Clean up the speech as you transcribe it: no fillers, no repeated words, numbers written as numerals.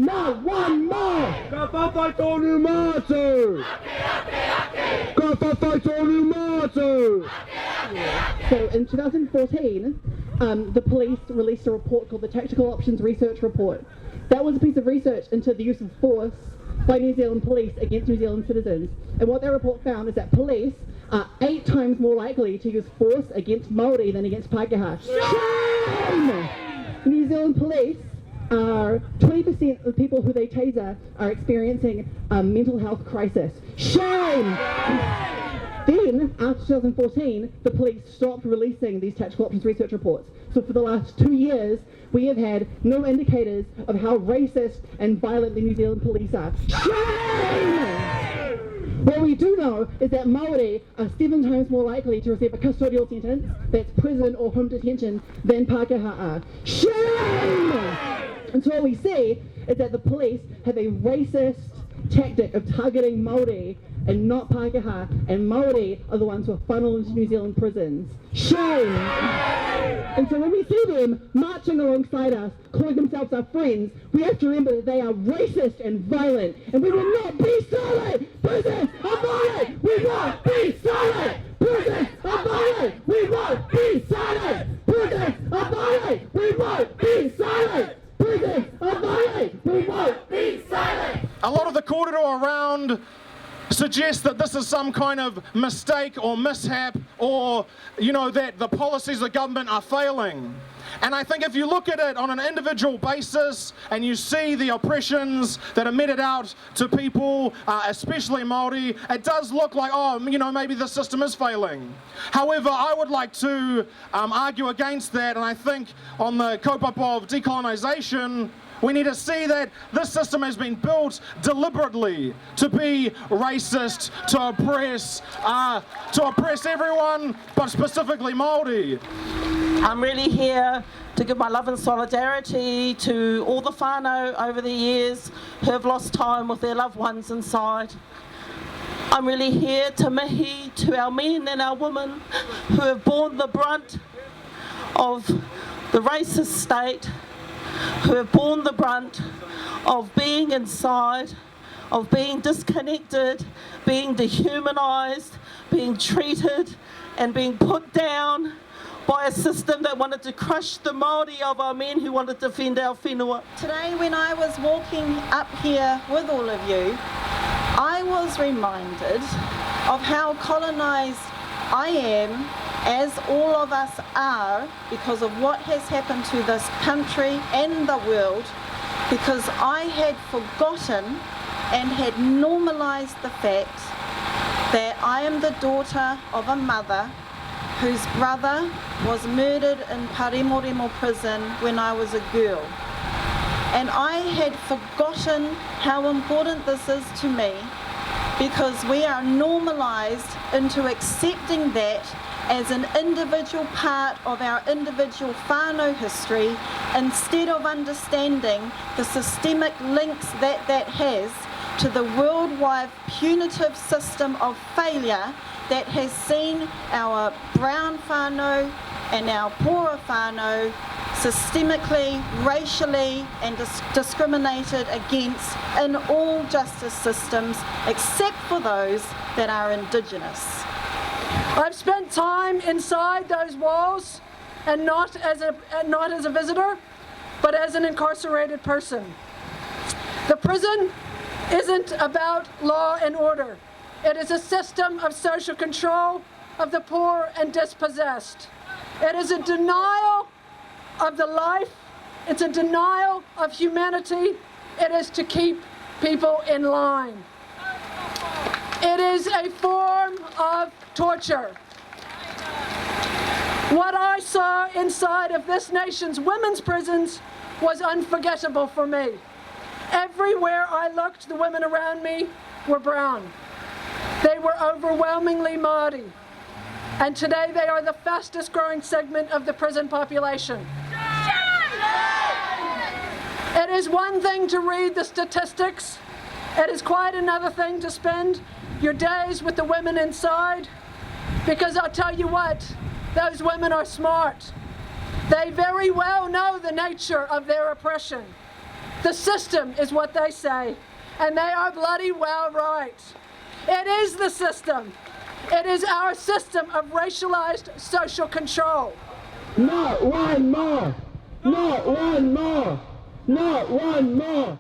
not one more! Ka whawhai tonu mātou! Ka whawhai tonu mātou! So in 2014, the police released a report called the Tactical Options Research Report. That was a piece of research into the use of force by New Zealand police against New Zealand citizens. And what that report found is that police are 8 times more likely to use force against Māori than against Pākehā. Shame! New Zealand police are 20% of the people who they taser are experiencing a mental health crisis. Shame! Then, after 2014, the police stopped releasing these tactical options research reports. So for the last 2 years, we have had no indicators of how racist and violent the New Zealand police are. Shame! What we do know is that Māori are 7 times more likely to receive a custodial sentence, that's prison or home detention, than Pākehā are. Shame! And so what we see is that the police have a racist tactic of targeting Māori and not Pākehā, and Māori are the ones who are funneled into New Zealand prisons. Shame! And so when we see them marching alongside us, calling themselves our friends, we have to remember that they are racist and violent, and we will not be silent! Prisons are violent! We won't be silent! Prisons are violent! We won't be silent! Prisons are violent! We won't be silent! Prisons are violent! We won't be silent! A lot of the kōrero around suggest that this is some kind of mistake or mishap, or, you know, that the policies of the government are failing. And I think if you look at it on an individual basis and you see the oppressions that are meted out to people, especially Māori, it does look like, oh, you know, maybe the system is failing. However, I would like to argue against that, and I think on the kaupapa of decolonisation, we need to see that this system has been built deliberately to be racist, to oppress everyone, but specifically Māori. I'm really here to give my love and solidarity to all the whānau over the years who have lost time with their loved ones inside. I'm really here to mihi to our men and our women who have borne the brunt of the racist state, who have borne the brunt of being inside, of being disconnected, being dehumanised, being treated and being put down by a system that wanted to crush the Māori of our men who wanted to defend our whenua. Today when I was walking up here with all of you, I was reminded of how colonised I am, as all of us are, because of what has happened to this country and the world, because I had forgotten and had normalised the fact that I am the daughter of a mother whose brother was murdered in Paremoremo prison when I was a girl. And I had forgotten how important this is to me, because we are normalised into accepting that as an individual part of our individual whānau history, instead of understanding the systemic links that that has to the worldwide punitive system of failure that has seen our brown whānau and our poorer whānau systemically, racially and discriminated against in all justice systems except for those that are Indigenous. I've spent time inside those walls, and not as a visitor, but as an incarcerated person. The prison isn't about law and order. It is a system of social control of the poor and dispossessed. It is a denial of the life. It's a denial of humanity. It is to keep people in line. It is a form of torture. What I saw inside of this nation's women's prisons was unforgettable for me. Everywhere I looked, the women around me were brown. They were overwhelmingly Māori. And today they are the fastest growing segment of the prison population. It is one thing to read the statistics. It is quite another thing to spend your days with the women inside, because I'll tell you what, those women are smart. They very well know the nature of their oppression. The system is what they say, and they are bloody well right. It is the system. It is our system of racialized social control. Not one more! Not one more! Not one more!